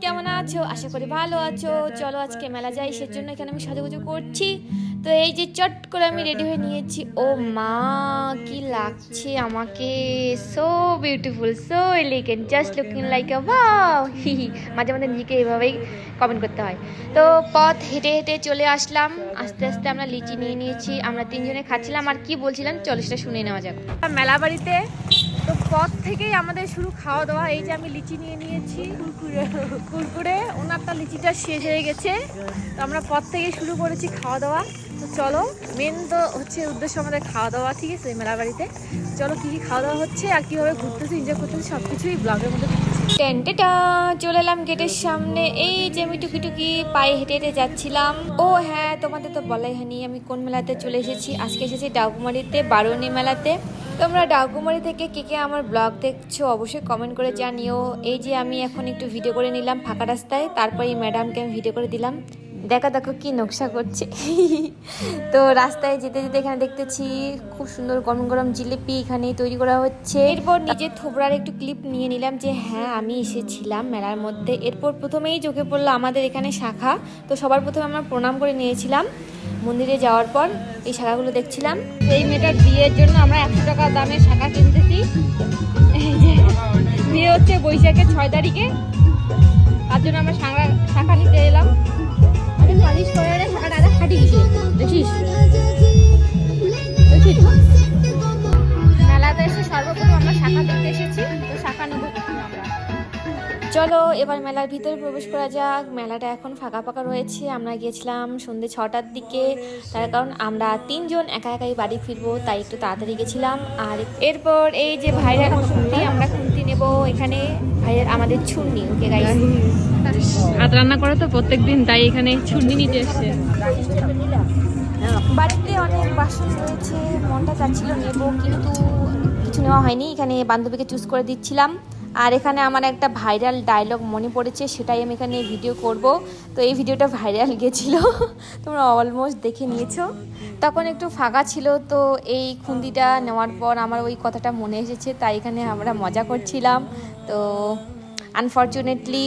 কেমন আছো? আশা করি ভালো আছো। চলো আজকে মেলা যাই, সেজন্য এখানে আমি সাজুগুজু করছি। তো এই যে চট করে আমি রেডি হয়ে নিয়েছি। ও মা, কি লাগছে আমাকে! So beautiful, so elegant, just looking like আ ওয়াও। মাঝে মাঝে নিজেকে এভাবেই কমেন্ট করতে হয়। তো পথ হেঁটে হেঁটে চলে আসলাম। আস্তে আস্তে আমরা লিচি নিয়ে নিয়েছি, আমরা তিনজনে খাচ্ছিলাম। আর কি বলছিলাম চলো সেটা শুনে নেওয়া যাক। মেলা বাড়িতে তো পথ থেকেই আমাদের শুরু খাওয়া দাওয়া। এই যে আমি লিচি নিয়ে নিয়েছি, কুরকুরে। ওনারটা লিচিটা শেষ হয়ে গেছে, তো আমরা পথ থেকে শুরু করেছি খাওয়া দাওয়া। তো চলো, মেন তো হচ্ছে উদ্দেশ্য আমাদের খাওয়া দাওয়া, ঠিক আছে? মেলা বাড়িতে চলো কি কি খাওয়া দাওয়া হচ্ছে আর কিভাবে ঘুরতেছি, এনজয় করতেছি, সব কিছুই ব্লগের মধ্যে টেন্টেটা। চলে এলাম গেটের সামনে। এই যে আমি টুকি টুকি পায়ে হেঁটে হেঁটে যাচ্ছিলাম। ও হ্যাঁ, তোমাদের তো বলাই হয়নি আমি কোন মেলাতে চলে এসেছি। আজকে এসেছি ডাকুমারিতে, বারুণী মেলাতে। তোমরা ডাকুমারি থেকে কে কে আমার ব্লগ দেখছো অবশ্যই কমেন্ট করে জানিও। এই যে আমি এখন একটু ভিডিও করে নিলাম ফাঁকা রাস্তায়, তারপরে এই ম্যাডামকে আমি ভিডিও করে দিলাম। দেখো দেখো কি নকশা করছে। তো রাস্তায় যেতে যেতে এখানে দেখতেছি খুব সুন্দর গরম গরম জিলিপি এখানে তৈরি করা হচ্ছে। এরপর নিজের থোবরার একটু ক্লিপ নিয়ে নিলাম যে হ্যাঁ আমি এসেছিলাম মেলার মধ্যে। এরপর প্রথমেই চোখে পড়লো আমাদের এখানে শাখা। তো সবার প্রথমে আমরা প্রণাম করে নিয়েছিলাম। মন্দিরে যাওয়ার পর এই শাখাগুলো দেখছিলাম। এই মেয়েটার বিয়ের জন্য আমরা 100 টাকা দামের শাখা কিনতেছি। বিয়ে হচ্ছে বৈশাখের 6 তারিখে, তার জন্য আমরা শাখা নিতে এলাম। পালিশ করে শাখাটা আদা ফাটি গেছে, দেখিস দেখিস। মেলাতে এসে সর্বপ্রথম আমরা শাখা দেখতে এসেছি, তো শাখা নেবো আমরা। চলো এবার মেলার ভিতরে প্রবেশ করা যাক। মেলাটা এখন ফাঁকা ফাঁকা রয়েছে। আমরা গিয়েছিলাম সন্ধ্যে 6টার দিকে, তার কারণ আমরা তিনজন একা একাই বাড়ি ফিরবো, তাই একটু তাড়াতাড়ি গেছিলাম। আর এরপর এই যে ভাইরা খুন্তি, আমরা খুন্তি নেব এখানে। ভাইয়ের আমাদের ছুন্নি, ওকে গাইস হাত রান্না করে তো প্রত্যেকদিন, তাই এখানে ছুন্নি নিতে এসছে। বাড়িতে অনেক বাসন রয়েছে, মনটা চাচ্ছিল নেব, কিন্তু কিছু নেওয়া হয়নি। এখানে বান্ধবীকে চুজ করে দিচ্ছিলাম। আর এখানে আমার একটা ভাইরাল ডায়লগ মনে পড়েছে, সেটাই আমি এখানে ভিডিও করব। তো এই ভিডিওটা ভাইরাল গেছিলো, তোমরা অলমোস্ট দেখে নিয়েছো। তখন একটু ফাঁকা ছিল, তো এই খুন্দিটা নেওয়ার পর আমার ওই কথাটা মনে এসেছে, তাই এখানে আমরা মজা করছিলাম। তো আনফর্চুনেটলি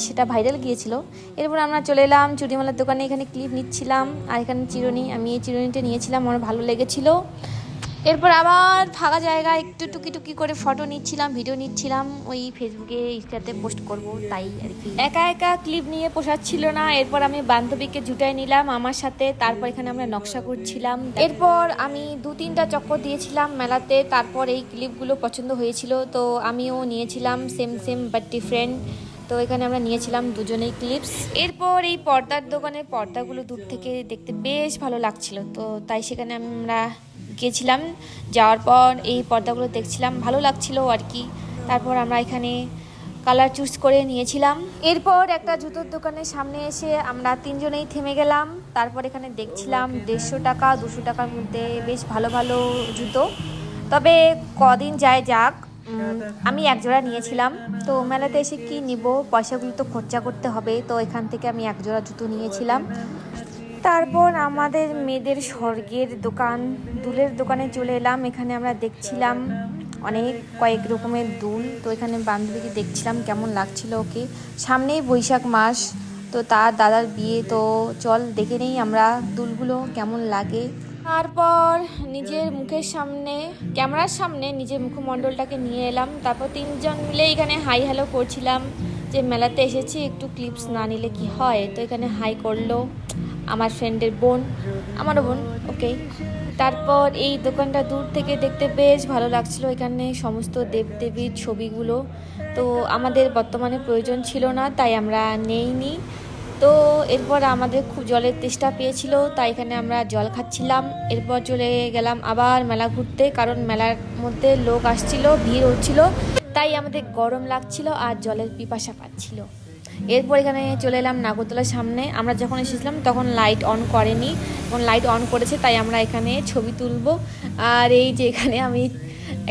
সেটা ভাইরাল গিয়েছিল। এরপর আমরা চলে এলাম চুড়িমালার দোকানে, এখানে ক্লিপ নিচ্ছিলাম। আর এখানে চিরুনি, আমি এই চিরুনিটা নিয়েছিলাম, আমার ভালো লেগেছিল। এরপর আবার ফাঁকা জায়গায় একটু টুকি টুকি করে ফটো নিচ্ছিলাম, ভিডিও নিচ্ছিলাম, ওই ফেসবুকে ইনস্টাতে পোস্ট করব, তাই আর কি। একা একা ক্লিপ নিয়ে পোষাচ্ছিল না। এরপর আমি বান্ধবীকে জুটাই নিলাম আমার সাথে। তারপর এখানে আমরা নকশা করছিলাম। এরপর আমি 2-3টা চক্কর দিয়েছিলাম মেলাতে। তারপর এই ক্লিপগুলো পছন্দ হয়েছিল, তো আমিও নিয়েছিলাম সেম সেম বাট ডিফারেন্ট। তো এখানে আমরা নিয়েছিলাম দুজনেই ক্লিপস। এরপর এই পর্দার দোকানের পর্দাগুলো দূর থেকে দেখতে বেশ ভালো লাগছিল, তো তাই সেখানে আমরা গিয়েছিলাম। যাওয়ার পর এই পর্দাগুলো দেখছিলাম, ভালো লাগছিল আর কি। তারপর আমরা এখানে কালার চুজ করে নিয়েছিলাম। এরপর একটা জুতোর দোকানের সামনে এসে আমরা তিনজনেই থেমে গেলাম। তারপর এখানে দেখছিলাম 150 টাকা 200 টাকার মধ্যে বেশ ভালো ভালো জুতো। তবে কদিন যায় যাক, আমি এক জোড়া নিয়েছিলাম। তো মেলাতে এসে কি নিব, পয়সাগুলো তো খরচা করতে হবে, তো এখান থেকে আমি এক জোড়া জুতো নিয়েছিলাম। তারপর আমাদের মেয়েদের স্বর্গের দোকান, দুলের দোকানে চলে এলাম। এখানে আমরা দেখছিলাম অনেক কয়েক রকমের দুল। তো এখানে বান্ধবীকে দেখছিলাম কেমন লাগছিল ওকে। সামনেই বৈশাখ মাস, তো তার দাদার বিয়ে, তো চল দেখে নেই আমরা দুলগুলো কেমন লাগে। তারপর নিজের মুখের সামনে, ক্যামেরার সামনে নিজের মুখমণ্ডলটাকে নিয়ে এলাম। তারপর তিনজন মিলে এখানে হাই হ্যালো করছিলাম যে মেলাতে এসেছি, একটু ক্লিপস না নিলে কি হয়। তো এখানে হাই করলো আমার ফ্রেন্ডের বোন, আমারও বোন, ওকে। তারপর এই দোকানটা দূর থেকে দেখতে বেশ ভালো লাগছিল। এখানে সমস্ত দেবদেবীর ছবিগুলো, তো আমাদের বর্তমানে প্রয়োজন ছিল না, তাই আমরা নেইনি। তো এরপর আমাদের খুব জলের তেষ্টা পেয়েছিল, তাই এখানে আমরা জল খাচ্ছিলাম। এরপর চলে গেলাম আবার মেলা ঘুরতে, কারণ মেলার মধ্যে লোক আসছিল, ভিড় হচ্ছিল, তাই আমাদের গরম লাগছিল আর জলের পিপাসা পাচ্ছিল। এরপর এখানে চলে এলাম নাগরদোলার সামনে। আমরা যখন এসেছিলাম তখন লাইট অন করেনি, এখন লাইট অন করেছে, তাই আমরা এখানে ছবি তুলবো। আর এই যে এখানে আমি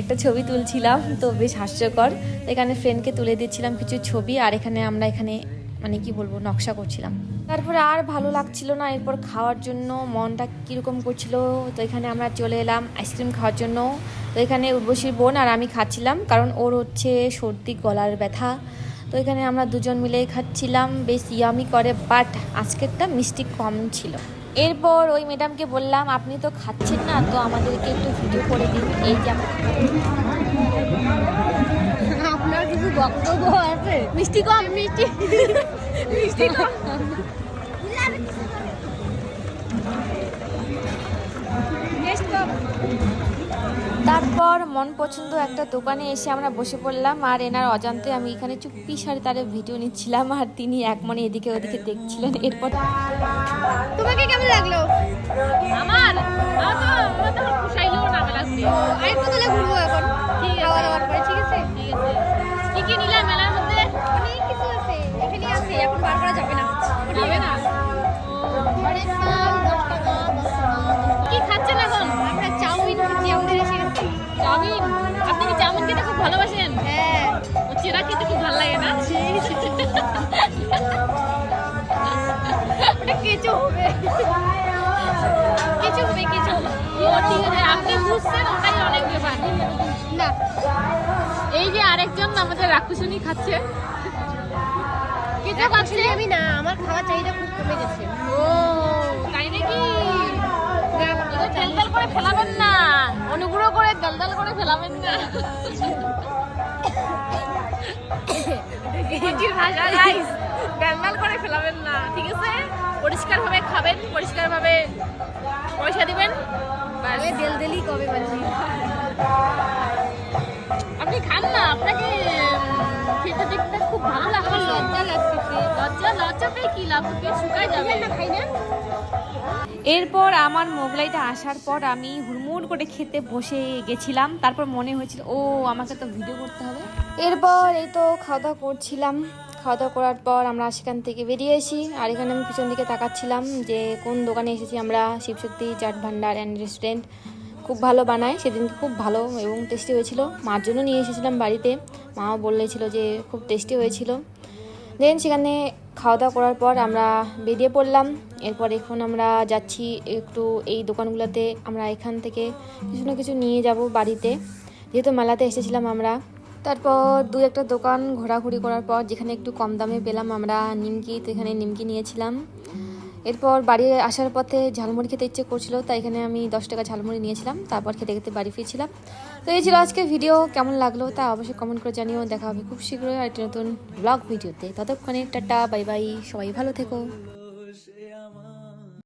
একটা ছবি তুলছিলাম, তো বেশ হাস্যকর। এখানে ফ্রেন্ডকে তুলে দিচ্ছিলাম কিছু ছবি, আর এখানে আমরা এখানে মানে কি বলবো নকশা করছিলাম। তারপরে আর ভালো লাগছিল না, এরপর খাওয়ার জন্য মনটা কীরকম করছিল। তো এখানে আমরা চলে এলাম আইসক্রিম খাওয়ার জন্য। তো এখানে উর্বশীর বোন আর আমি খাচ্ছিলাম, কারণ ওর হচ্ছে সর্দি গলার ব্যথা, তো এখানে আমরা দুজন মিলেই খাচ্ছিলাম, বেশ ইয়ামি করে, বাট আজকেরটা মিষ্টি কম ছিল। এরপর ওই ম্যাডামকে বললাম আপনি তো খাচ্ছেন না, তো আমাদেরকে একটু ভিডিও করে দিন। এই যে আপনার কিছু বক্তব্য আছে? মিষ্টি কম, মিষ্টি মিষ্টি কম। তারপর মন পছন্দ একটা দোকানে এসে আমরা বসে পড়লাম, আর এনার অজান্তে আমি এখানে চুপি সারে তার ভিডিও নিচ্ছিলাম, আর তিনি এক মনে এদিকে ওদিকে দেখছিলেন। এরপর তোমাকে কেমন লাগলো? আমার তো খুশাইলো না মেলা ঘুরে। আরেকটু তাহলে ঘুরবো এখন, ঠিক খাওয়া আছে, দাওয়ার পরে, ঠিক আছে? ঠিক আছে। কি কি নিলাম মেলার মধ্যে? অনেক কিছু আছে, এখানে আছে, এখন বার করা যাবে না। যাবে না? অনেক দাম, 10 টাকা, 10 টাকা। কি খাচ্ছেন এখন? আমরা চাউমিন খাচ্ছি, আমাদের এসে গেছে। চাউমিন? আপনি কি চাউমিন খেতে খুব ভালোবাসেন? হ্যাঁ, ও চেরা খেতে খুব ভালো লাগে না? ওটা কেঁচো হবে। কিছু হবে, কিছু। ও ঠিক আছে, আপনি বুঝছেন, ওটাই অনেক ব্যাপার। না, এই যে আরেকজন আমাদের রাক্ষসনী খাচ্ছে। কেঁচো এটা খাচ্ছে? খাচ্ছি আমি না, আমার খাওয়ার চাহিদা খুব কমে গেছে। ও তাই নাকি? এটা তেলতেল করে ফেলাবেন না, অনুগ্রহ করে তেলতেল করে ফেলাবেন না। কি ভাষা গাইস, তেলতেল করে ফেলাবেন না, ঠিক আছে? পরিষ্কার ভাবে খাবেন, পরিষ্কার ভাবে পয়সা দিবেন। ব্যাস। আমি দেলদেলি কবে বাজি। আপনি খান না, আপনাকে খেতে দেখতে খুব ভালো লাগে। আমার লজ্জা লাগতেছে। লজ্জা পেয়ে কি লাভ, পেট শুকায় যাবে। না, খাই না। এরপর আমার মোগলাইটা আসার পর আমি হুড়মুড় করে খেতে বসে গেছিলাম। তারপর মনে হয়েছিল ও আমাকে তো ভিডিও করতে হবে। এরপর এই তো খাওয়া দাওয়া করছিলাম, খাওয়া দাওয়া করার পর আমরা সেখান থেকে বেরিয়ে আসি। আর এখানে আমি পিছন দিকে তাকাচ্ছিলাম যে কোন দোকানে এসেছি আমরা। শিবশক্তি চাট ভান্ডার অ্যান্ড রেস্টুরেন্ট, খুব ভালো বানায়, সেদিন খুব ভালো এবং টেস্টি হয়েছিল। মার জন্য নিয়ে এসেছিলাম বাড়িতে, মাও বলেছিল যে খুব টেস্টি হয়েছিল। দেন সেখানে খাওয়া দাওয়া করার পর আমরা বেরিয়ে পড়লাম। এরপর এখন আমরা যাচ্ছি একটু এই দোকানগুলোতে, আমরা এখান থেকে কিছু না কিছু নিয়ে যাব বাড়িতে, যেহেতু মেলাতে এসেছিলাম আমরা। তারপর দু একটা দোকান ঘোরাঘুরি করার পর যেখানে একটু কম দামে পেলাম আমরা নিমকি, তো এখানে নিমকি নিয়েছিলাম। এরপর বাড়ি আসার পথে ঝালমুড়ি খেতে ইচ্ছে করছিল, তাই এখানে আমি 10 টাকা ঝালমুড়ি নিয়েছিলাম। তারপর খেতে খেতে বাড়ি ফিরছিলাম। তো এই ছিল আজকের ভিডিও, কেমন লাগলো তা অবশ্যই কমেন্ট করে জানিও। দেখা হবে খুব শীঘ্রই আরেকটি নতুন ব্লগ ভিডিওতে। ততক্ষণে টাটা, বাই বাই, সবাই ভালো থেকো।